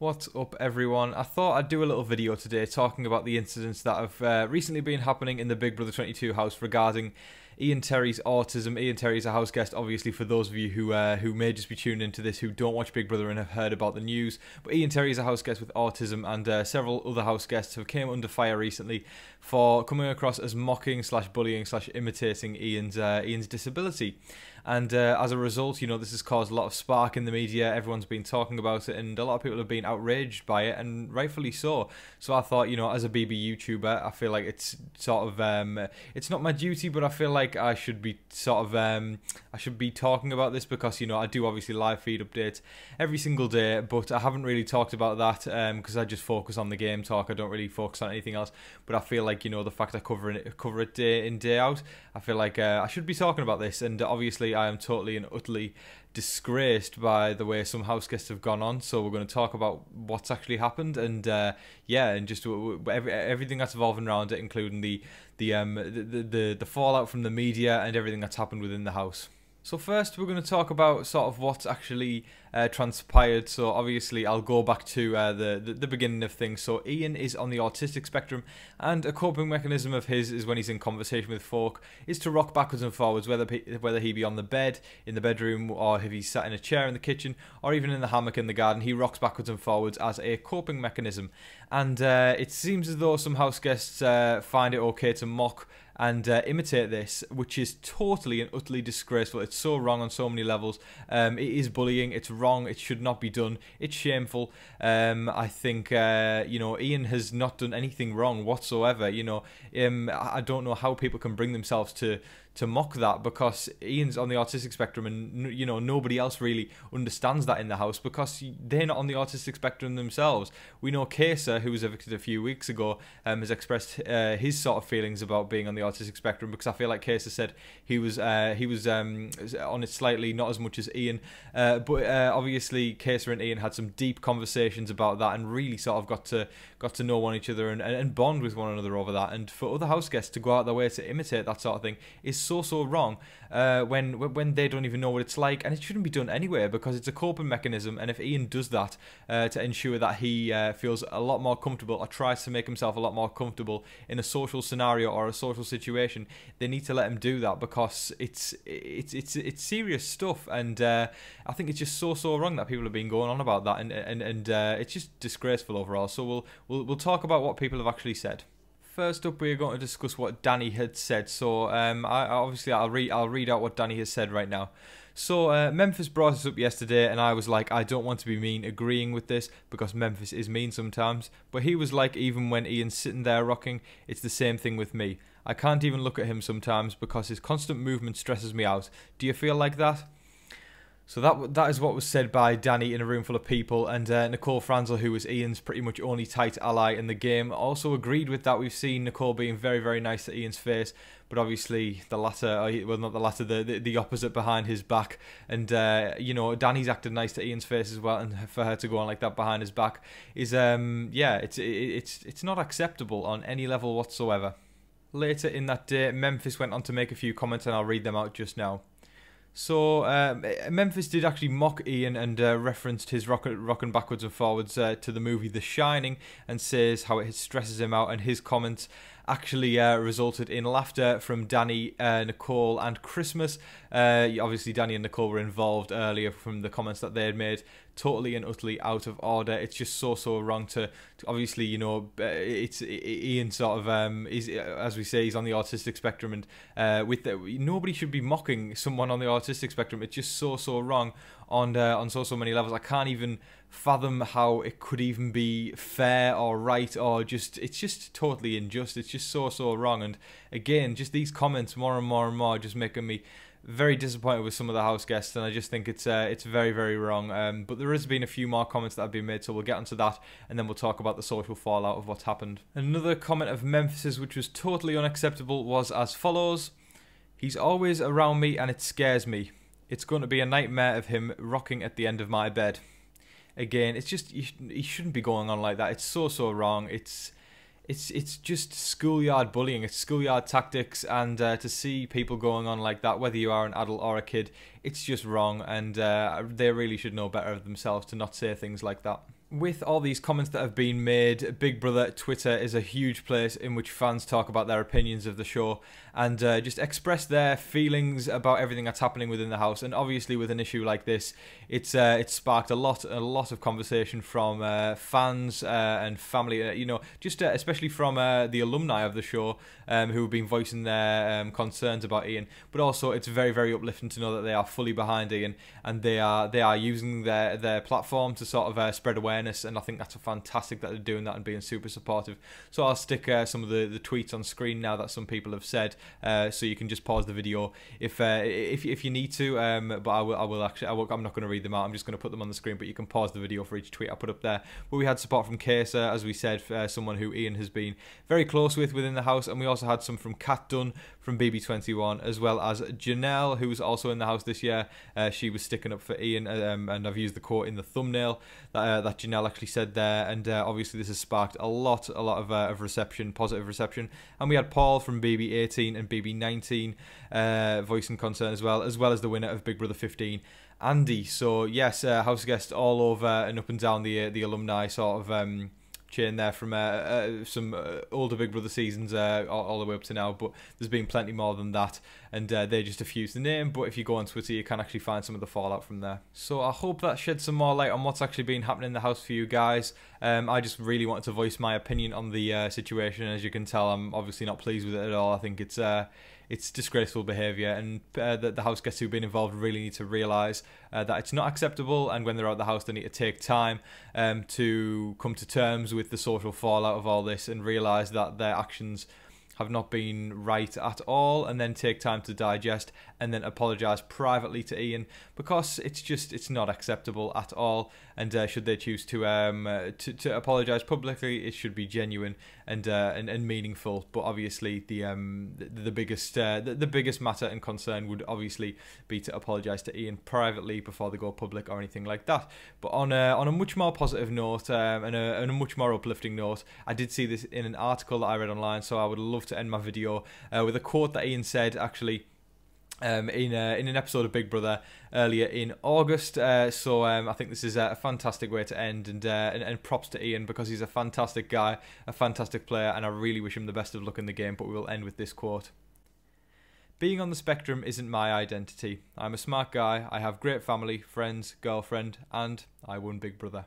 What's up, everyone? I thought I'd do a little video today talking about the incidents that have recently been happening in the Big Brother 22 house regarding Ian Terry's autism. Ian Terry is a house guest, obviously, for those of you who may just be tuned into this who don't watch Big Brother and have heard about the news. But Ian Terry is a house guest with autism, and several other house guests have came under fire recently for coming across as mocking / bullying / imitating Ian's disability. And as a result, you know, this has caused a lot of spark in the media. Everyone's been talking about it, and a lot of people have been outraged by it, and rightfully so. So I thought, you know, as a BB YouTuber, I feel like it's sort of it's not my duty, but I feel like I should be sort of I should be talking about this because, you know, I do obviously live feed updates every single day, but I haven't really talked about that because I just focus on the game talk. I don't really focus on anything else. But I feel like, you know, the fact I cover it day in, day out, I feel like I should be talking about this. And obviously I am totally and utterly disgraced by the way some house guests have gone on, so we're going to talk about what's actually happened, and yeah, and just everything that's evolving around it, including the fallout from the media and everything that's happened within the house. So first, we're going to talk about sort of what's actually transpired. So obviously, I'll go back to the beginning of things. So Ian is on the autistic spectrum, and a coping mechanism of his is when he's in conversation with folk is to rock backwards and forwards, whether he be on the bed in the bedroom, or if he's sat in a chair in the kitchen, or even in the hammock in the garden. He rocks backwards and forwards as a coping mechanism, and it seems as though some house guests find it okay to mock and imitate this, which is totally and utterly disgraceful. It's so wrong on so many levels. It is bullying. It's wrong. It should not be done. It's shameful. I think you know, Ian has not done anything wrong whatsoever. You know, I don't know how people can bring themselves to mock that, because Ian's on the autistic spectrum, and you know, nobody else really understands that in the house because they're not on the autistic spectrum themselves. We know Kesa, who was evicted a few weeks ago, has expressed his sort of feelings about being on the autistic spectrum, because I feel like Kesa said he was on it slightly, not as much as Ian, but obviously Kesa and Ian had some deep conversations about that, and really sort of got to know one each other and bond with one another over that. And for other house guests to go out their way to imitate that sort of thing is so wrong when they don't even know what it's like, and it shouldn't be done anyway because it's a coping mechanism. And if Ian does that to ensure that he feels a lot more comfortable, or tries to make himself a lot more comfortable in a social scenario or a social situation, they need to let him do that, because it's serious stuff. And I think it's just so wrong that people have been going on about that, and it's just disgraceful overall. So we'll talk about what people have actually said. First up, we're going to discuss what Danny had said. So I'll read out what Danny has said right now. So Memphis brought us up yesterday, and I was like, I don't want to be mean agreeing with this, because Memphis is mean sometimes. But he was like, even when Ian's sitting there rocking, it's the same thing with me. I can't even look at him sometimes because his constant movement stresses me out. Do you feel like that? So that is what was said by Danny in a room full of people, and Nicole Franzel, who was Ian's pretty much only tight ally in the game, also agreed with that. We've seen Nicole being very nice to Ian's face, but obviously the latter, well, not the latter, the opposite behind his back. And you know, Danny's acted nice to Ian's face as well, and for her to go on like that behind his back is yeah, it's not acceptable on any level whatsoever. Later in that day, Memphis went on to make a few comments, and I'll read them out just now. So Memphis did actually mock Ian, and referenced his rocking backwards and forwards to the movie The Shining, and says how it stresses him out, and his comments actually resulted in laughter from Danny, Nicole and Christmas. Obviously Danny and Nicole were involved earlier from the comments that they had made. Totally and utterly out of order. It's just so wrong to obviously, you know, it's Ian sort of is, as we say, he's on the autistic spectrum, and nobody should be mocking someone on the autistic spectrum. It's just so wrong on so many levels. I can't even fathom how it could even be fair or right, or just, it's just totally unjust. It's just so wrong. And again, just these comments more and more just making me very disappointed with some of the house guests, and I just think it's very wrong. But there has been a few more comments that have been made, so we'll get onto that, and then we'll talk about the social fallout of what's happened. Another comment of Memphis's, which was totally unacceptable, was as follows: "He's always around me and it scares me. It's going to be a nightmare of him rocking at the end of my bed." Again, it's just, he shouldn't be going on like that. It's so wrong. It's just schoolyard bullying. It's schoolyard tactics, and to see people going on like that, whether you are an adult or a kid, it's just wrong, and they really should know better of themselves to not say things like that. With all these comments that have been made, Big Brother Twitter is a huge place in which fans talk about their opinions of the show and just express their feelings about everything that's happening within the house. And obviously, with an issue like this, it's sparked a lot of conversation from fans and family. Just especially from the alumni of the show who have been voicing their concerns about Ian. But also, it's very, very uplifting to know that they are fully behind Ian and they are using their platform to sort of spread awareness. And I think that's fantastic that they're doing that and being super supportive. So I'll stick some of the tweets on screen now that some people have said, so you can just pause the video if you need to. But I'm not going to read them out. I'm just going to put them on the screen. But you can pause the video for each tweet I put up there. But we had support from Kesa, as we said, someone who Ian has been very close with within the house, and we also had some from Kat Dunn from BB21, as well as Janelle, who was also in the house this year. She was sticking up for Ian, and I've used the quote in the thumbnail that Janelle actually said there, and obviously this has sparked a lot of reception, positive reception. And we had Paul from BB18 and BB19 voicing concern as well as the winner of Big Brother 15, Andy. So yes, house guests all over and up and down the alumni sort of chain there, from some older Big Brother seasons all the way up to now, but there's been plenty more than that, and they just diffuse the name. But if you go on Twitter, you can actually find some of the fallout from there. So I hope that sheds some more light on what's actually been happening in the house for you guys. I just really wanted to voice my opinion on the situation. As you can tell, I'm obviously not pleased with it at all. I think it's disgraceful behaviour, and the house guests who've been involved really need to realise that it's not acceptable, and when they're out of the house they need to take time to come to terms with the social fallout of all this and realise that their actions have not been right at all, and then take time to digest and then apologise privately to Ian, because it's not acceptable at all. And should they choose to apologise publicly, it should be genuine and meaningful. But obviously the biggest matter and concern would obviously be to apologise to Ian privately before they go public or anything like that. But on a much more positive note and a much more uplifting note, I did see this in an article that I read online, so I would love to end my video with a quote that Ian said actually in an episode of Big Brother earlier in August. So I think this is a fantastic way to end, and props to Ian, because he's a fantastic guy, a fantastic player, and I really wish him the best of luck in the game. But we will end with this quote. "Being on the spectrum isn't my identity. I'm a smart guy, I have great family, friends, girlfriend, and I won Big Brother."